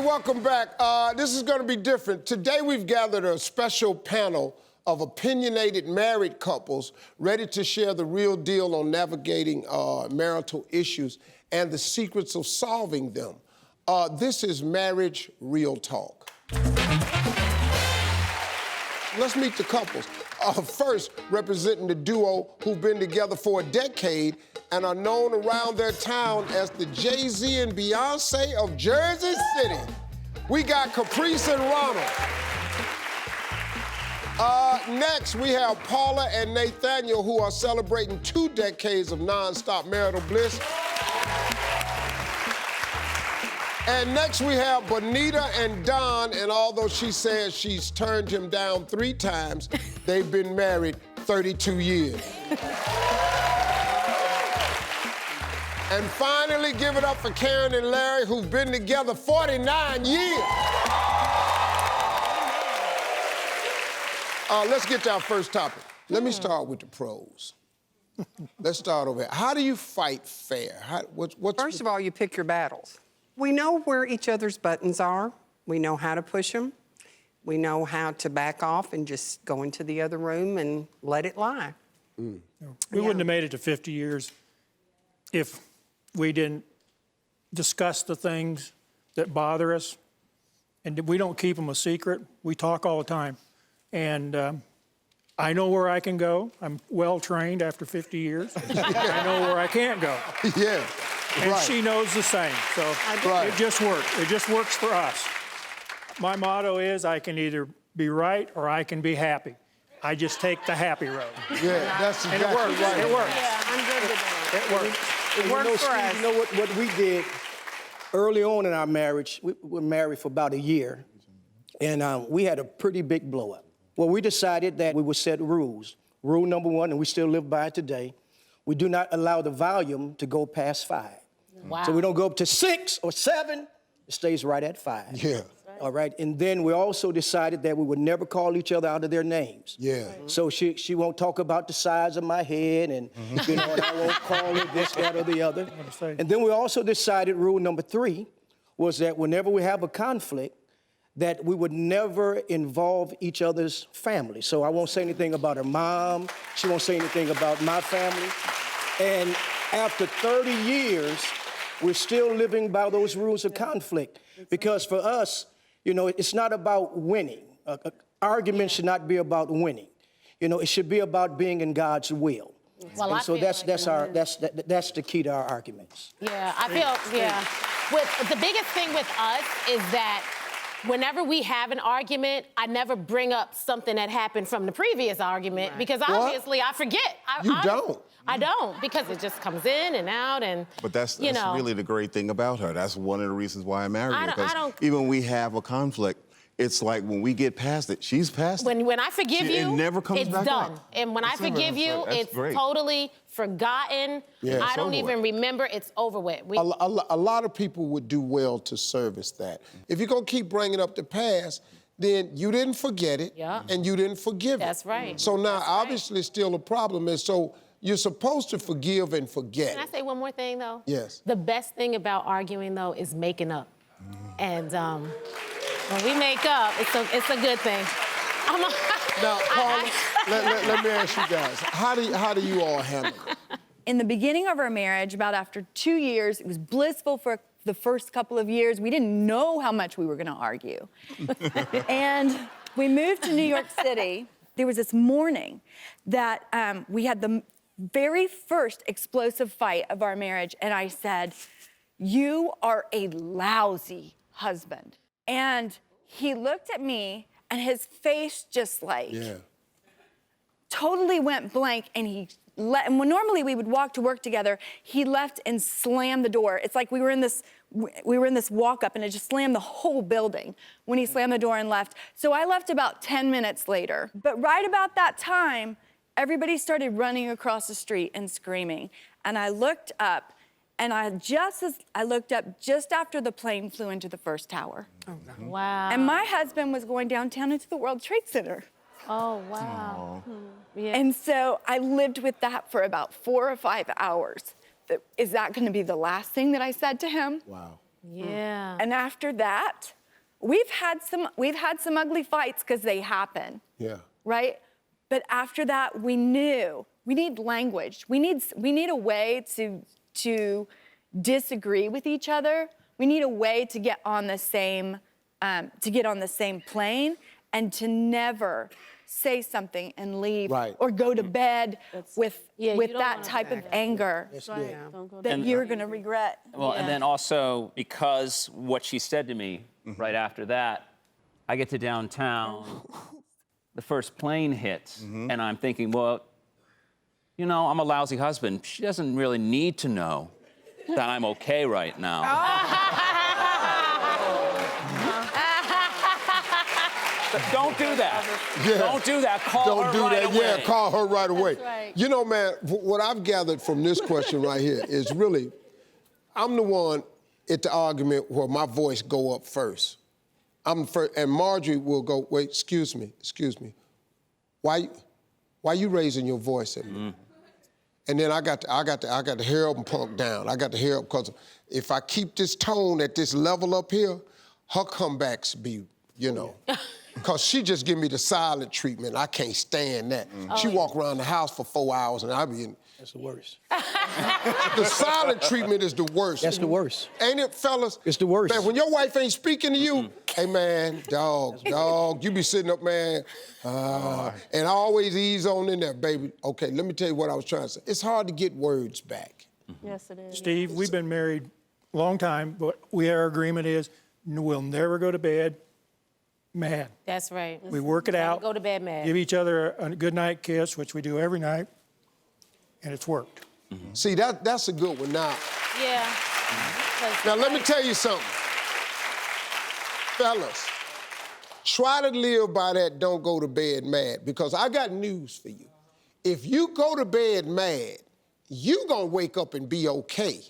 welcome back. This is going to be different. Today we've gathered a special panel of opinionated married couples ready to share the real deal on navigating marital issues and the secrets of solving them. This is Marriage Real Talk. Let's meet the couples. First, representing the duo who've been together for a decade and are known around their town as the Jay-Z and Beyonce of Jersey City. We got Caprice and Ronald. Next, we have Paula and Nathaniel, who are celebrating 2 decades of nonstop marital bliss. And next we have Bonita and Don, and although she says she's turned him down 3 times, they've been married 32 years. And finally, give it up for Karen and Larry, who've been together 49 years. Let's get to our first topic. Let me start with the pros. Let's start over here. How do you fight fair? First of all, you pick your battles. We know where each other's buttons are. We know how to push them. We know how to back off and just go into the other room and let it lie. We wouldn't have made it to 50 years if we didn't discuss the things that bother us. And we don't keep them a secret. We talk all the time. And I know where I can go. I'm well-trained after 50 years. I know where I can't go. Yeah. And right. she knows the same, so it just works. It just works for us. My motto is I can either be right or I can be happy. I just take the happy road. Yeah, that's exactly and it works. right. It works. Yeah, I'm good with that. It works. It works for us. You know what we did early on in our marriage? We were married for about a year, and we had a pretty big blow-up. Well, we decided that we would set rules. Rule number 1, and we still live by it today, we do not allow the volume to go past 5. Wow. So we don't go up to 6 or 7, it stays right at 5. Yeah. All right, and then we also decided that we would never call each other out of their names. Yeah. So she won't talk about the size of my head, and you know, and I won't call it this, that, or the other. And then we also decided rule number 3 was that whenever we have a conflict, that we would never involve each other's family. So I won't say anything about her mom. She won't say anything about my family. And after 30 years, we're still living by those rules of conflict. Because for us, you know, it's not about winning. Argument should not be about winning. You know, it should be about being in God's will. Well, and so that's the key to our arguments. Yeah, I feel, yeah. The biggest thing with us is that whenever we have an argument, I never bring up something that happened from the previous argument because obviously I forget. I don't, because it just comes in and out and, But that's really the great thing about her. That's one of the reasons why I married her. Because even when we have a conflict, it's like when we get past it, she's past it. When I forgive you, it never comes it's back done. up. And when I forgive you, it's totally forgotten. Yeah, I don't even remember. It's over with. A lot of people would do well to service that. If you're going to keep bringing up the past, then you didn't forget it, and you didn't forgive it. That's right. So now, obviously, still a problem is, so you're supposed to forgive and forget. Can I say one more thing, though? Yes. The best thing about arguing, though, is making up. And when we make up, it's a good thing. Now, Paula, let me ask you guys, how do you all handle it? In the beginning of our marriage, about after 2 years, it was blissful for the first couple of years. We didn't know how much we were gonna argue. And we moved to New York City. There was this morning that we had the very first explosive fight of our marriage, and I said, "You are a lousy husband." And he looked at me, and his face just like totally went blank, and and when normally we would walk to work together, he left and slammed the door. It's like we were in this walk up, and it just slammed the whole building when he slammed the door and left. So I left about 10 minutes later. But right about that time, everybody started running across the street and screaming. And I looked up, and just after the plane flew into the first tower. Oh, wow. And my husband was going downtown into the World Trade Center. Oh, wow. Yeah. And so I lived with that for about 4 or 5 hours. Is that gonna be the last thing that I said to him? Wow. Yeah. And after that, we've had some ugly fights because they happen. Yeah. Right? But after that, we knew we need language. We need a way to disagree with each other. We need a way to get on the same plane and to never say something and leave or go to bed with that type of anger that you're going to regret. Well, and then also because what she said to me right after that, I get to downtown, the first plane hits, and I'm thinking, well, you know, I'm a lousy husband. She doesn't really need to know that I'm okay right now. Don't do that. Yeah. Don't do that. Call her right away. Yeah, call her right away. That's right. You know, man, what I've gathered from this question right here is really, I'm the one at the argument where my voice go up first. I'm the first, and Marjorie will go, wait, excuse me. Why you raising your voice at me? And then I got to Harold and punk down. I got to Harold because if I keep this tone at this level up here, her comebacks be, you know. Because she just give me the silent treatment. I can't stand that. She walk around the house for 4 hours and I be in. That's the worst. The silent treatment is the worst. That's the worst. Ain't it, fellas? It's the worst. Man, when your wife ain't speaking to you, hey, man, dog, you be sitting up, man, and I always ease on in there, baby. Okay, let me tell you what I was trying to say. It's hard to get words back. Yes, it is. Steve, we've been married a long time, but our agreement is we'll never go to bed mad. That's right. We work it out. Go to bed mad. Give each other a good night kiss, which we do every night, and it's worked. See, that's a good one now. Yeah. Now, let me tell you something. Fellas, try to live by that don't go to bed mad, because I got news for you. If you go to bed mad, you gonna wake up and be okay.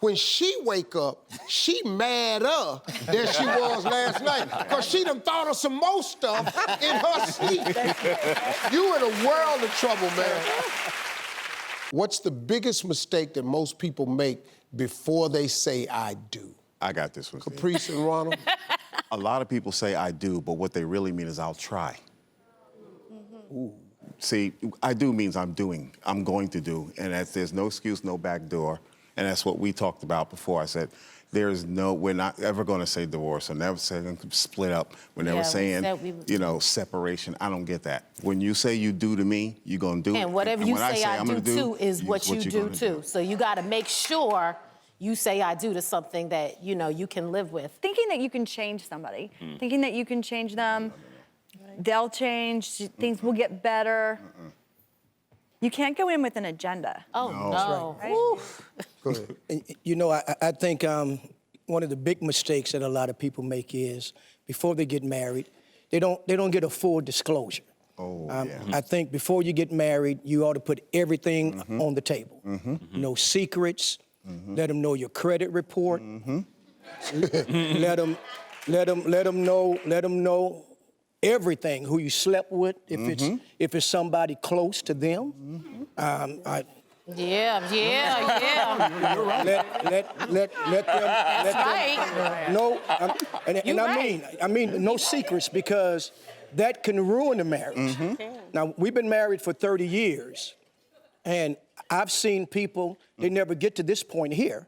When she wake up, she madder than she was last night, because she done thought of some more stuff in her sleep. You in a world of trouble, man. What's the biggest mistake that most people make before they say I do? I got this one. Caprice and Ronald? A lot of people say I do, but what they really mean is I'll try. Ooh. See, I do means I'm doing. I'm going to do. And there's no excuse, no back door. And that's what we talked about before. I said, we're not ever going to say divorce. We're never saying split up. We're never saying, separation. I don't get that. When you say you do to me, you're going to do it. And whatever you say I do too is what you do too. So you got to make sure you say I do to something that, you can live with. Thinking that you can change somebody, thinking that you can change them, they'll change, things will get better. You can't go in with an agenda. Oh, no. Right? Go ahead. And, I think one of the big mistakes that a lot of people make is before they get married, they don't get a full disclosure. I think before you get married, you ought to put everything on the table. No secrets. Let them know your credit report. Let them know everything, who you slept with, if it's somebody close to them. Yeah. Let them know. I mean, no secrets, because that can ruin the marriage. Now, we've been married for 30 years, and I've seen people, they never get to this point here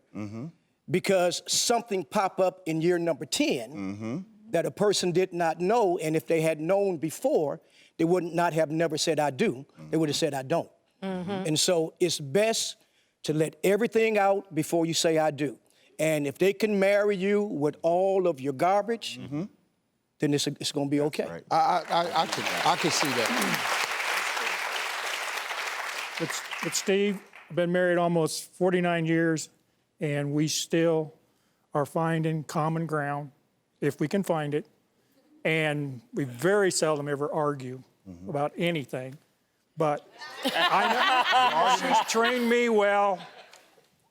because something pop up in year number 10 that a person did not know, and if they had known before, they would not have never said I do. They would have said I don't. And so it's best to let everything out before you say I do. And if they can marry you with all of your garbage, then it's going to be okay. Right. I can see that. But Steve, I've been married almost 49 years, and we still are finding common ground, if we can find it. And we very seldom ever argue about anything. But I know she's trained me well,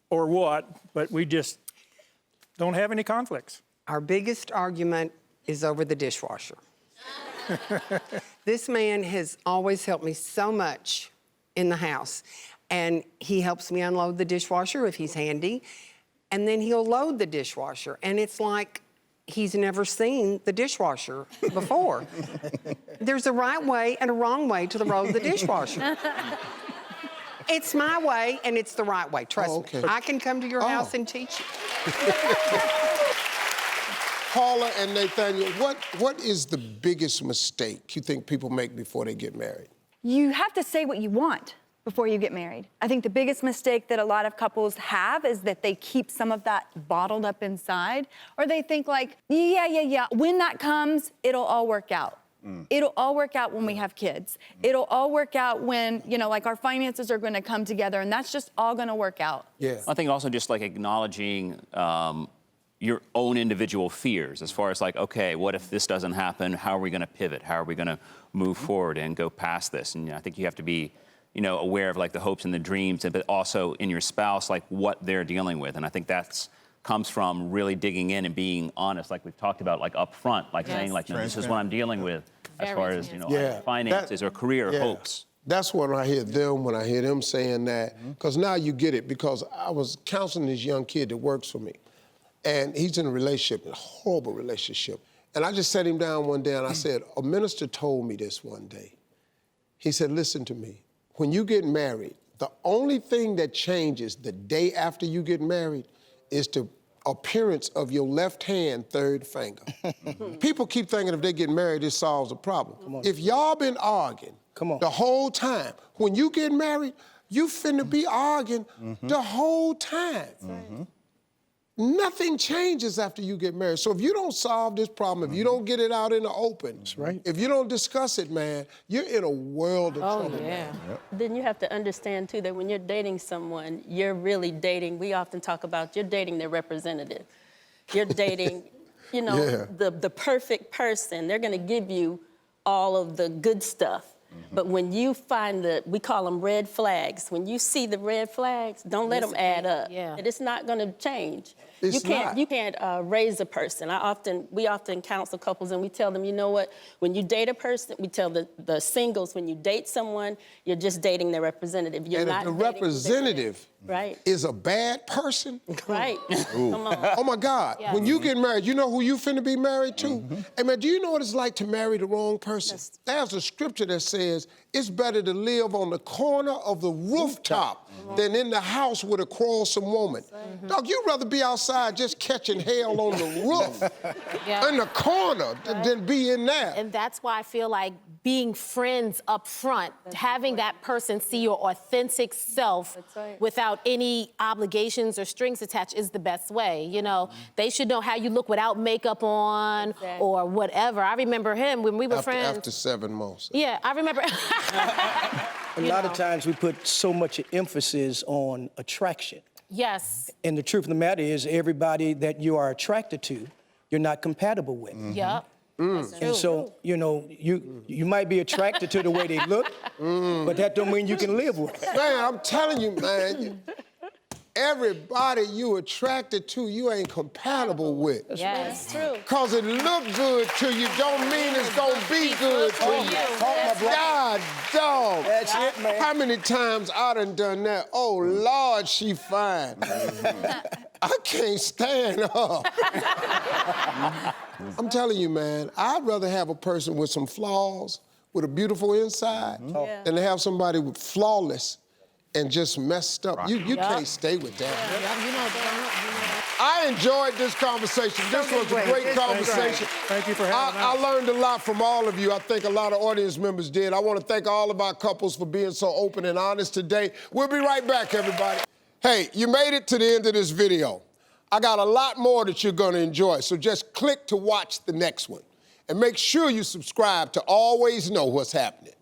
or what, but we just don't have any conflicts. Our biggest argument is over the dishwasher. This man has always helped me so much in the house, and he helps me unload the dishwasher if he's handy. and then he'll load the dishwasher, and it's like he's never seen the dishwasher before. There's a right way and a wrong way to load the dishwasher. It's my way, and it's the right way. Trust me. I can come to your house and teach you. Paula and Nathaniel, what is the biggest mistake you think people make before they get married? You have to say what you want before you get married. I think the biggest mistake that a lot of couples have is that they keep some of that bottled up inside, or they think like, yeah, when that comes, it'll all work out. It'll all work out when we have kids. It'll all work out when, you know, like our finances are going to come together, and that's just all going to work out. Yeah. I think also just like acknowledging your own individual fears as far as like, okay, what if this doesn't happen? How are we going to pivot? How are we going to move forward and go past this? And I think you have to be, you know, aware of like the hopes and the dreams, but also in your spouse, like what they're dealing with. And I think that's comes from really digging in and being honest, like we've talked about, like up front, like saying like, you know, this is what I'm dealing with as far as, you know, finances or career hopes. That's when I hear them saying that, because now you get it, because I was counseling this young kid that works for me, and he's in a relationship, a horrible relationship. And I just sat him down one day and I said, a minister told me this one day. He said, listen to me, when you get married, the only thing that changes the day after you get married is the appearance of your left hand third finger. People keep thinking if they get married, this solves the problem. If y'all been arguing the whole time, when you get married, you finna be arguing the whole time. Nothing changes after you get married. So if you don't solve this problem, if you don't get it out in the open, if you don't discuss it, man, you're in a world of trouble. Man. Then you have to understand, too, that when you're dating someone, you're really dating, we often talk about, you're dating their representative. You're dating, you know, the perfect person. They're going to give you all of the good stuff. But when you find we call them red flags, when you see the red flags, don't let them add up. And it's not going to change. You can't raise a person. We often counsel couples and we tell them, you know what, when you date a person, we tell the singles, when you date someone, you're just dating their representative. You're not if the representative is a bad person, Come on. Oh my God, when you get married, you know who you finna be married to? Hey man, do you know what it's like to marry the wrong person? There's a scripture that says it's better to live on the corner of the rooftop than in the house with a quarrelsome woman. Dog, you'd rather be outside just catching hell on the roof in the corner than be in there. And that's why I feel like being friends up front, having that person see your authentic self without any obligations or strings attached is the best way. You know, they should know how you look without makeup on or whatever. I remember him when we were friends. After 7 months. Yeah, I remember. A lot of times we put so much emphasis on attraction. Yes. And the truth of the matter is everybody that you are attracted to, you're not compatible with. Yep. And so, you know, you might be attracted to the way they look, but that don't mean you can live with them. Man, I'm telling you, man, everybody you attracted to, you ain't compatible with. Yes. That's true. Cause it look good to you don't mean it's gonna be good to you. God, dog. That's it, man. How many times I done that? Oh, Lord, she fine. I can't stand her. I'm telling you, man, I'd rather have a person with some flaws, with a beautiful inside, than to have somebody with flawless and just messed up. You can't stay with that. I enjoyed this conversation. This was a great conversation. Thank you for having us. I learned a lot from all of you. I think a lot of audience members did. I want to thank all of our couples for being so open and honest today. We'll be right back, everybody. Hey, you made it to the end of this video. I got a lot more that you're going to enjoy, so just click to watch the next one. And make sure you subscribe to always know what's happening.